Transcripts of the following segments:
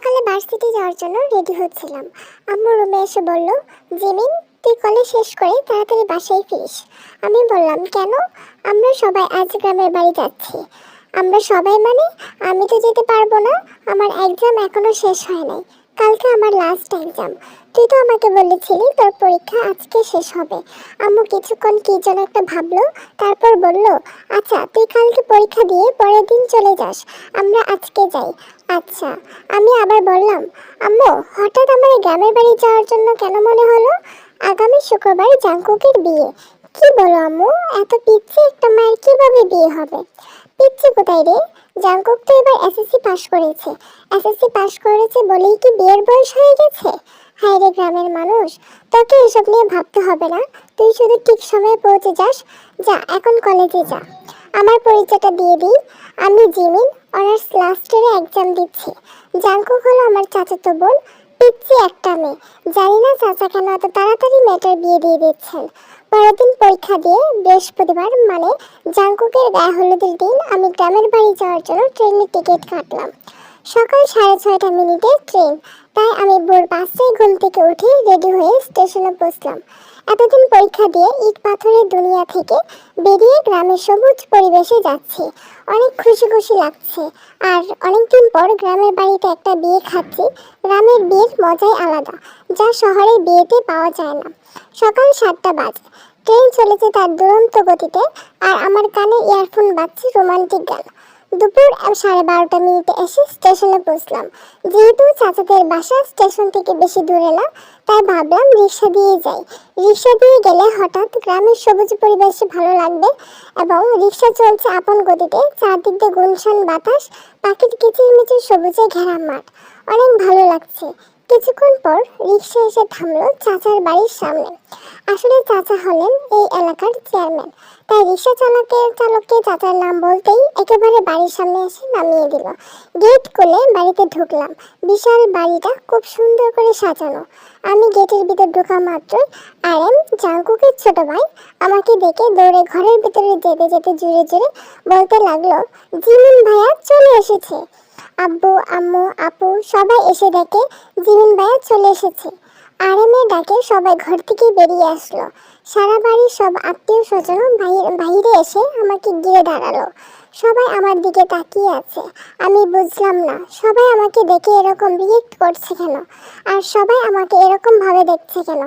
সকালে ভার্সিটি যাওয়ার জন্য রেডি হচ্ছিলাম। আম্মু রুমে এসে বলল, জিমিন, তুই কলেজ শেষ করে তাড়াতাড়ি বাসায় ফিরিস। আমি বললাম, কেন? আমরা সবাই আজ গ্রামের বাড়ি যাচ্ছি। আমরা সবাই মানে? আমি তো যেতে পারবো না, আমার এক্সাম এখনো শেষ হয় নাই। কালকে আমার লাস্ট এক্সাম। তুই তো আমাকে বলেছিলি তোর পরীক্ষা আজকে শেষ হবে। আম্মু কিছুক্ষণ কি যেন একটা ভাবলো, তারপর বলল, আচ্ছা তুই কালকে পরীক্ষা দিয়ে পরের দিন চলে যাস, আমরা আজকে যাই। আচ্ছা। আমি আবার বললাম, আম্মু হঠাৎ আমার গ্রামের বাড়ি যাওয়ার জন্য কেন মনে হলো? আগামী শুক্রবার জাঙ্কুকের বিয়ে। কি বলো আম্মু, এত পিচ্ছি একটা মায়ের কিভাবে বিয়ে হবে? পিচ্ছি কোথায় রে? জাঙ্কুক তো এবার এসএসসি পাশ করেছে। এসএসসি পাশ করেছে বলেই কি বিয়ের বয়স হয়ে গেছে? হায় রে গ্রামের মানুষ, তোকে এসব নিয়ে ভাবতে হবে না। তুই শুধু ঠিক সময়ে পৌঁছে যাস। যা এখন কলেজে যা। আমার পরিচয়টা দিয়ে দিই, আমি জিমিন, অনার্স লাস্ট ইয়ারে এক্সাম দিচ্ছি। জাঙ্কুক হলো আমার চাচাতো বোন, পিচ্ছি একটা মেয়ে। জানি না চাচা কেন এত তাড়াতাড়ি মেয়েটার বিয়ে দিয়ে দিচ্ছেন। পরের দিন পরীক্ষা দিয়ে বৃহস্পতিবার মানে জাঙ্কুকের গায়ে হলুদের দিন আমি গ্রামের বাড়ি যাওয়ার জন্য ট্রেনের টিকিট কাটলাম। সকাল 6:30 ট্রেন, তাই আমি ভোর 5টায় ঘুম থেকে উঠে রেডি হয়ে স্টেশনে পৌঁছলাম। এতদিন পরীক্ষা দিয়ে ইট পাথরের দুনিয়া থেকে বেরিয়ে গ্রামের সবুজ পরিবেশে যাচ্ছি। অনেক খুশি খুশি লাগছে। আর অনেকদিন পর গ্রামের বাড়িতে একটা বিয়ে খাচ্ছি। গ্রামের বিয়ের মজাই আলাদা, যা শহরের বিয়েতে পাওয়া যায় না। সকাল 7টা বাজে, ট্রেন চলেছে তার দুরন্ত গতিতে, আর আমার কানে ইয়ারফোন বাজছে রোমান্টিক গান। দুপুর 12:30 এসে স্টেশনে পৌঁছলাম। যেহেতু চাচাদের বাসা স্টেশন থেকে বেশি দূরে না, তাই ভাবলাম রিক্সা দিয়ে যাই। রিক্সা দিয়ে গেলে হঠাৎ গ্রামের সবুজ পরিবেশে ভালো লাগবে, এবং রিক্সা চলছে আপন গতিতে। চারদিক দিয়ে গুনশান বাতাস, পাখির কিচিরমিচির সবুজে ঘেরা মাঠ। অনেক ভালো লাগছে। কিছুক্ষণ পর রিক্সা এসে থামলো চাচার বাড়ির সামনে। আসলে চাচা হলেন এই এলাকার চেয়ারম্যান, তাই রিক্সা চালককে চাচার নাম বলতেই একেবারে বাড়ির সামনে এসে নামিয়ে দিল। গেট খুলে বাড়িতে ঢুকলাম। বিশাল বাড়িটা খুব সুন্দর করে সাজানো। আমি গেটের ভিতর ঢোকা মাত্রই আরএম, জাঙ্কুকের ছোট ভাই, আমাকে দেখে দৌড়ে ঘরের ভিতরে যেতে যেতে জুড়ে জুড়ে বলতে লাগলো, জিমিন ভাইয়া চলে এসেছে। আব্বু, আম্মু, আপু সবাই এসে দেখে জিমিন ভাইয়া চলে এসেছে। আরএমের ডাকে সবাই ঘর থেকে বেরিয়ে আসলো। সারা বাড়ির সব আত্মীয় স্বজন বাইরে এসে আমাকে ঘিরে দাঁড়ালো। সবাই আমার দিকে তাকিয়ে আছে। আমি বুঝলাম না সবাই আমাকে দেখে এরকম রিয়েক্ট করছে কেন, আর সবাই আমাকে এরকম ভাবে দেখছে কেন।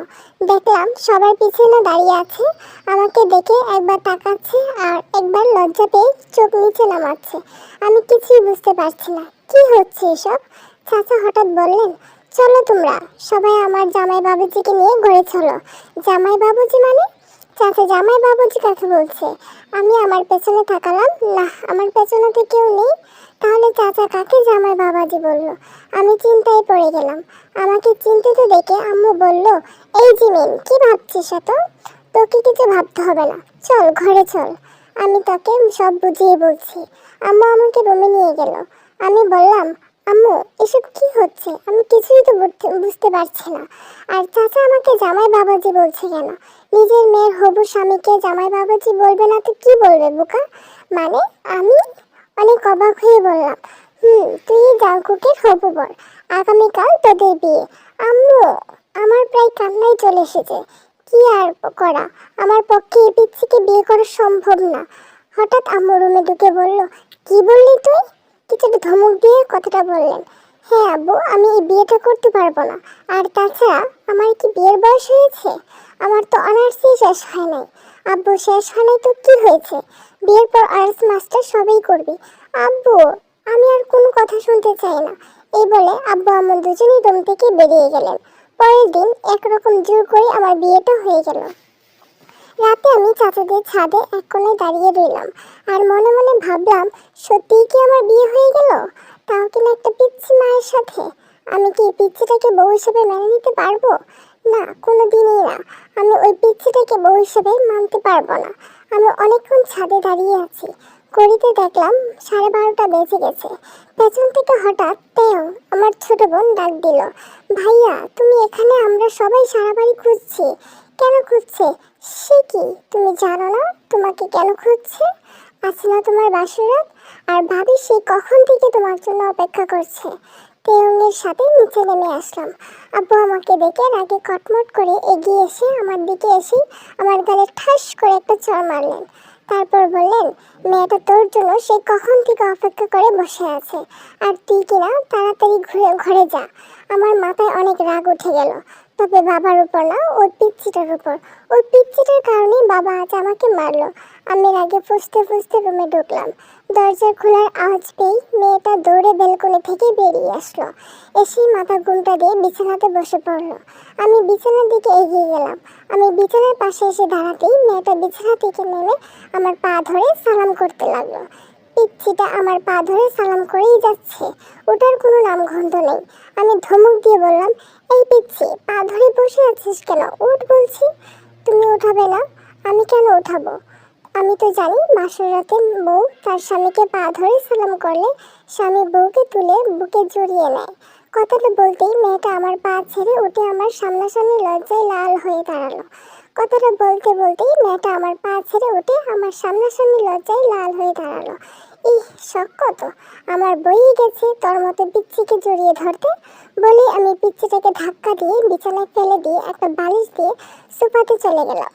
দেখলাম সবার পিছনে দাঁড়িয়ে আছে, আমাকে দেখে একবার তাকাচ্ছে আর একবার লজ্জা পেয়ে চোখ নিচে নামাচ্ছে। আমি কিছুই বুঝতে পারছি না কি হচ্ছে এসব। চাচা হঠাৎ বললেন, চলো তোমরা সবাই আমার জামাই বাবুজিকে নিয়ে ঘরে চলো। জামাই বাবুজি মানে? চাচা জামাই বাবুজি কাকে বলছে? আমি আমার পেছনে তাকালাম, না আমার পেছনে তো কেউ নেই। তাহলে চাচা কাকে জামাই বাবাজি বলল? আমি চিন্তায় পড়ে গেলাম। আমাকে চিন্তিত দেখে আম্মু বলল, এই জিমিন, কি ভাবছিস এত? তোকে কিছু ভাবতে হবে না, চল ঘরে চল, আমি তোকে সব বুঝিয়ে বলছি। আম্মু আমাকে রুমে নিয়ে গেল। আমি বললাম, আম্মু এসব কি হচ্ছে? আমি কিছুই তো বুঝতে পারছি না। আর চাচা আমাকে জামাই বাবাজি বলছে কেন? নিজের মেয়ের হবু স্বামীকে জামাই বাবাজি বলবে না তো কি বলবে বোকা? মানে? আমি অনেক অবাক হয়ে বললাম, তুই জাঙ্কুকের হবু বর, আগামীকাল তোদের বিয়ে। আম্মু, আমার প্রায় কান্নাই চলে এসেছে। কি আর করা, আমার পক্ষে এই পিচ্ছিকে বিয়ে করা সম্ভব না। হঠাৎ আম্মু রুমে ঢুকে বলল, কি বললি তুই? কিছুটা ধমক দিয়ে কথাটা বললেন। হ্যাঁ আব্বু, আমি এই বিয়েটা করতে পারবো না। আর তাছাড়া আমার কি বিয়ের বয়স হয়েছে? আমার তো অনার্সই শেষ হয় নাই। আব্বু, শেষ হয় নাই তো কি হয়েছে? বিয়ের পর অনার্স মাস্টার সবই করবি। আব্বু, আমি আর কোনো কথা শুনতে চাই না। এই বলে আব্বু আম্মু দুজনেই রুম থেকে বেরিয়ে গেলেন। পরের দিন একরকম জোর করে আমার বিয়েটা হয়ে গেল। রাতে আমি চাচাদের ছাদে এক কোণে দাঁড়িয়ে রইলাম, আর মনে মনে ভাবলাম, সত্যিই কি আমার বিয়ে হয়ে গেল? তাও কিনা একটা পিচ্ছি মায়ের সাথে। আমি কি এই পিচ্ছিটাকে বউ হিসেবে মেনে নিতে পারবো? না, কোনোদিনই না। আমি ওই পিচ্ছিটাকে বউ হিসেবে মানতে পারবো না। আমি অনেকক্ষণ ছাদে দাঁড়িয়ে আছি। ঘড়িতে দেখলাম 12:30 বেজে গেছে। পেছন থেকে হঠাৎ তেও, আমার ছোট বোন, ডাক দিল, ভাইয়া তুমি এখানে? আমরা সবাই সারা বাড়ি খুঁজছি। কেন খুঁজছে? সে কি, তুমি জানো না তোমাকে কেন খুঁজছে? আজ না তোমার বাসরাত, আর ভাবি সেই কখন থেকে তোমার জন্য অপেক্ষা করছে। তেয়ংয়ের সাথে নিচে নেমে আসলাম। আব্বু আমাকে দেখে রাগে কটমট করে এগিয়ে এসে আমার দিকে এসে আমার গালে ঠাস করে একটা চড় মারলেন। তারপর বললেন, মেয়েটা তোর জন্য সেই কখন থেকে অপেক্ষা করে বসে আছে, আর তুই কিনা তাড়াতাড়ি ঘরে যা। আমার মাথায় অনেক রাগ উঠে গেল, তবে বাবার উপর না, ওই পিচ্চিটার উপর। ওই পিচ্চিটার কারণেই বাবা আজ আমাকে মারলো। আমি রাগে ফুঁসতে ফুঁসতে রুমে ঢুকলাম। দরজা খোলার আওয়াজ পেয়ে মেয়েটা দৌড়ে বেলকনি থেকে বেরিয়ে আসলো। এসেই মাথা ঘুমটা দিয়ে বিছানাতে বসে পড়লো। আমি বিছানার দিকে এগিয়ে গেলাম। আমি বিছানার পাশে এসে দাঁড়াতেই মেয়েটা বিছানা থেকে নেমে আমার পা ধরে সালাম করতে লাগলো। পিচ্চিটা আমার পা ধরে সালাম করেই যাচ্ছে, ওটার কোনো নামগন্ধ নেই। আমি ধমক দিয়ে বললাম, এই পিচ্চি, পা ধরে বসে আছিস কেন? উঠ বলছি। তুমি উঠাবে না? আমি কেন উঠাবো? আমি তো জানি বাসর রাতে বউ তার স্বামীকে পা ধরে সালাম করলে স্বামী বউকে তুলে বুকে জড়িয়ে নেয়। কথাটা বলতেই মেয়েটা আমার পা ছেড়ে উঠে আমার সামনাসামনি লজ্জায় লাল হয়ে দাঁড়ালো। কথাটা বলতে বলতেই মেয়েটা আমার পা ছেড়ে উঠে আমার সামনাসামনি লজ্জায় লাল হয়ে দাঁড়ালো। ইহ, শখ কত! আমার বই গেছে তোর মতো পিচ্চিকে জড়িয়ে ধরতে। বলে আমি পিচ্চিটাকে ধাক্কা দিয়ে বিছানায় ফেলে দিয়ে একটা বালিশ দিয়ে সোফাতে চলে গেলাম।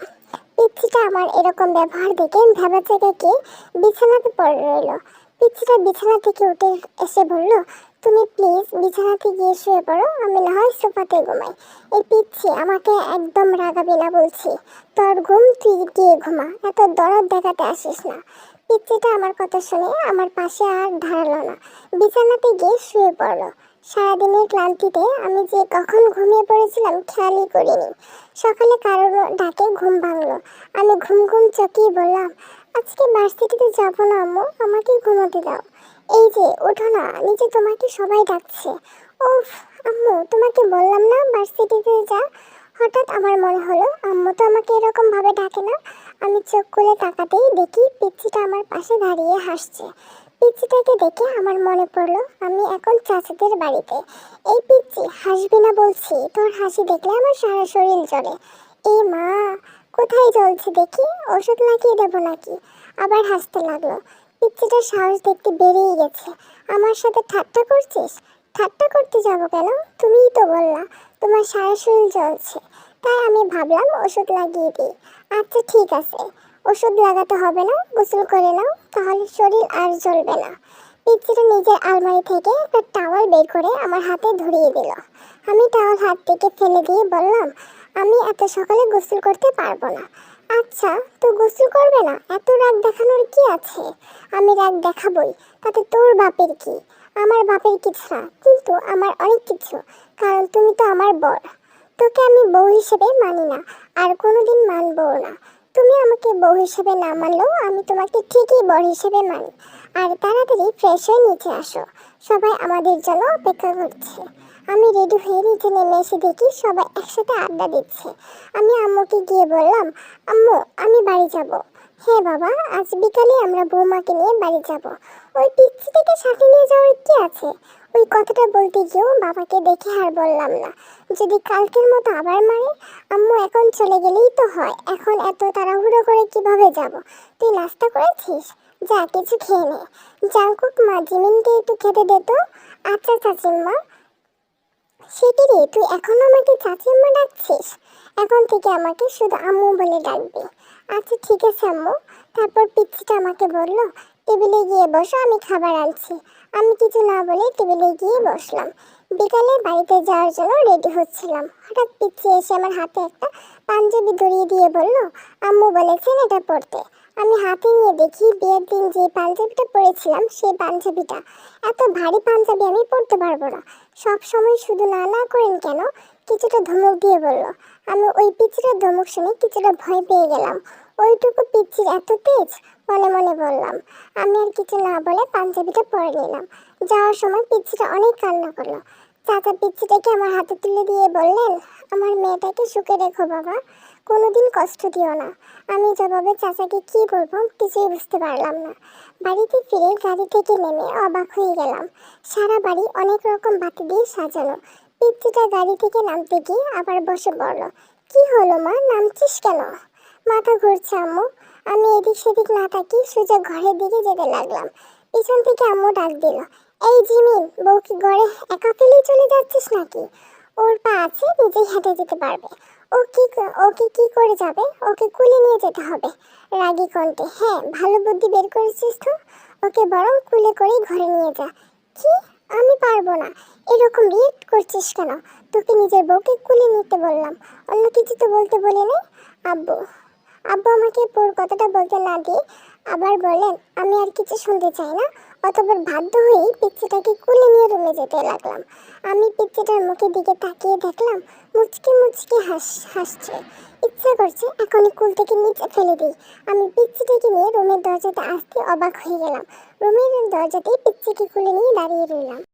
পিচ্চিটা আমার এরকম ব্যবহার দেখে ভেবাচে গিয়ে বিছানাতে পড়ে রইল। পিচ্চিটা বিছানা থেকে উঠে এসে বলল, তুমি প্লিজ বিছানাতে গিয়ে শুয়ে পড়ো, আমি না হয় সোফাতে ঘুমাই। এই পিচ্ছি, আমাকে একদম রাগাবি না বলছি। তোর ঘুম তুই গিয়ে ঘুমা, এত দরদ দেখাতে আসিস না। পিচ্চিটা আমার কথা শুনে আমার পাশে আর দাঁড়ালো না, বিছানাতে গিয়ে শুয়ে পড়লো। সারাদিনের ক্লান্তিতে আমি যে কখন ঘুমিয়ে পড়েছিলাম খেয়ালই করিনি। সকালে কারোর ডাকে ঘুম ভাঙলো। আমি ঘুম ঘুম চকিয়ে বললাম, আজকে ভার্সিটিতে যাবো না আম্মু, আমাকে ঘুমোতে দাও। এই যে ওঠো না, নিচে তোমাকে সবাই ডাকছে। উফ আম্মু, তোমাকে বললাম না ভার্সিটিতে যা। হঠাৎ আমার মনে হলো আম্মু তো আমাকে এরকম ভাবে ডাকে না। আমি চোখ খুলে তাকাতেই দেখি পিচ্চিটা আমার পাশে দাঁড়িয়ে হাসছে। পিচ্চিটাকে দেখে আমার মনে পড়লো আমি এখন চাচাদের বাড়িতে। এই পিচ্চি, হাসবি না বলছি, তোর হাসি দেখলে আমার সারা শরীর জ্বলে। এই মা, কোথায় জ্বলছে দেখি, ওষুধ লাগিয়ে দেবো নাকি? আবার হাসতে লাগলো। পিচ্চিটার সাহস দেখতে বেরিয়ে গেছে। আমার সাথে ঠাট্টা করছিস? ঠাট্টা করতে যাবো কেন? তুমিই তো বললা তোমার সারা শরীর জ্বলছে, তাই আমি ভাবলাম ওষুধ লাগিয়ে দিই। আচ্ছা ঠিক আছে, ওষুধ লাগাতে হবে না, গোসল করে নাও, তাহলে শরীর আর জ্বলবে না। পিচ্চিটা নিজের আলমারি থেকে একটা টাওয়াল বের করে আমার হাতে ধরিয়ে দিল। আমি টাওয়াল হাত থেকে ফেলে দিয়ে বললাম, আমি এত সকালে গোসল করতে পারবো না। আচ্ছা, তো গোসল করবে না? এত রাগ দেখানোর কি আছে? আমি রাগ দেখাবই, তাতে তোর বাপের কি? আমার বাপের কিছু না, কিন্তু আমার অনেক কিছু, কারণ তুমি তো আমার বর। তোকে আমি বউ হিসেবে মানি না, আর কোনোদিন মানবও না। তুমি আমাকে বউ হিসেবে না মানলেও আমি তোমাকে ঠিকই বর হিসেবে মানি। আর তাড়াতাড়ি ফ্রেশ হয়ে নিচে আসো, সবাই আমাদের জন্য অপেক্ষা করছে। আমি রেডি হয়ে নিচে নেমে এসে দেখি সবাই একসাথে আড্ডা দিচ্ছে। আমি আম্মুকে গিয়ে বললাম, আম্মু আমি বাড়ি যাব। হ্যাঁ বাবা, আজ বিকালে আমরা বৌমাকে নিয়ে বাড়ি যাব। ওই পিচ্চিটাকে সাথে নিয়ে যাওয়ার কি আছে? ওই কথাটা বলতে গিয়েও বাবাকে দেখে আর বললাম না। যদি কালকের মতো আবার মারে, আম্মু এখন চলে গেলেই তো হয়, এখন এত তাড়াহুড়ো করে কিভাবে যাব? তুই নাস্তা করেছিস? যা কিছু খেয়ে নে। জাঙ্কুক, মা জিমিনকে একটু খেতে দে তো। আচ্ছা চাচিম্মা। সেটি রে, তুই এখনো আমাকে চাচিম্মা ডাকছিস? এখন থেকে আমাকে শুধু আম্মু বলে ডাকবি। আচ্ছা ঠিক আছে আম্মু। তারপর পিচ্চিটা আমাকে বলল, টেবিলে গিয়ে বসো, আমি খাবার আনছি। আমি কিছু না বলে টেবিলে গিয়ে বসলাম। বিকালে বাড়িতে যাওয়ার জন্য রেডি হচ্ছিলাম, হঠাৎ পিচ্চি এসে আমার হাতে একটা পাঞ্জাবি ধরিয়ে দিয়ে বলল, আম্মু বলেছেন এটা পরতে। আমি হাতে নিয়ে দেখি বিয়ের দিন যে পাঞ্জাবিটা পরেছিলাম সেই পাঞ্জাবিটা। এত ভারী পাঞ্জাবি আমি পরতে পারবো না। সব সময় শুধু না না করেন কেন? কিছুটা ধমক দিয়ে বলল। আমি ওই পিচ্চিটার ধমক শুনে কিছুটা ভয় পেয়ে গেলাম। ওইটুকু পিচ্চির এত তেজ, মনে মনে বললাম। আমি আর কিছু না বলে পাঞ্জাবিটা পরে নিলাম। যাওয়ার সময় পিচ্চিটা অনেক কান্না করলো। চাচা পিচ্চিটাকে আমার হাতে তুলে দিয়ে বললেন, আমার মেয়েটাকে সুখে রেখো বাবা, কোনোদিন কষ্ট দিও না। আমি জবাবে চাচাকে কি বলবো কিছুই বুঝতে পারলাম না। বাড়িতে ফিরে গাড়ি থেকে নেমে অবাক হয়ে গেলাম। সারা বাড়ি অনেক রকম বাতি দিয়ে সাজানো। পিচ্চিটা গাড়ি থেকে নামতে গিয়ে আবার বসে পড়ল। কি হলো মা, নামছিস কেন? মাথা ঘুরছে আম্মু। আমি এদিক সেদিক না তাকিয়ে সোজা ঘরের দিকে যেতে লাগলাম। পিছন থেকে আম্মু ডাক দিল, এই জিমিন, বউকে ঘরে একা ফেলে চলে যাচ্ছিস নাকি? ওর পা আছে, নিজেই হেঁটে যেতে পারবে। ওকে কি করে যাবে? ওকে কুলে নিয়ে যেতে হবে। রাগী কণ্ঠে, হ্যাঁ ভালো বুদ্ধি বের করেছিস তো। ওকে বরং কুলে করেই ঘরে নিয়ে যা। কি? আমি পারবো না। এরকম রিয়েক্ট করছিস কেন? তোকে নিজের বউকে কুলে নিতে বললাম, অন্য কিছু তো বলতে বলি নাই। আব্বু আব্বু আমাকে পুরো কথাটা বলতে না দিয়ে আবার বলেন, আমি আর কিছু শুনতে চাই না। অতঃপর বাধ্য হয়েই পিচ্চিটাকে কুলে নিয়ে রুমে যেতে লাগলাম। আমি পিচ্চিটার মুখের দিকে তাকিয়ে দেখলাম মুচকি মুচকি হাসছে। ইচ্ছা করছে এখনই কুল থেকে নিচে ফেলে দিই। আমি পিচ্চিটাকে নিয়ে রুমের দরজাতে আসতে অবাক হয়ে গেলাম। রুমের দরজাতেই পিচ্চিকে কুলে নিয়ে দাঁড়িয়ে রইলাম।